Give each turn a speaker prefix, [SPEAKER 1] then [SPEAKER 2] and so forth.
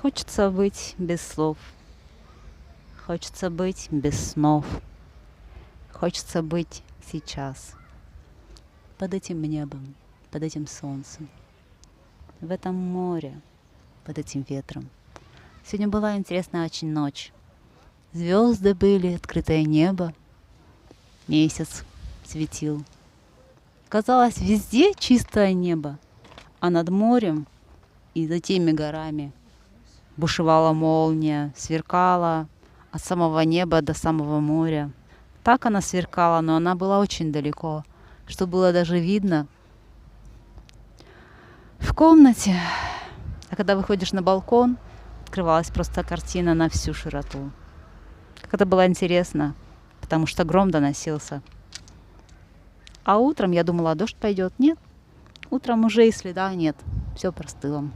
[SPEAKER 1] Хочется быть без слов, хочется быть без снов, хочется быть сейчас, под этим небом, под этим солнцем, в этом море, под этим ветром. Сегодня была интересная очень ночь. Звезды были, открытое небо, месяц светил. Казалось, везде чистое небо, а над морем и за теми горами бушевала молния, сверкала от самого неба до самого моря. Так она сверкала, но она была очень далеко, что было даже видно в комнате. А когда выходишь на балкон, открывалась просто картина на всю широту. Как это было интересно, потому что гром доносился. А утром я думала, дождь пойдет. Нет, утром уже и следа нет, все простыло.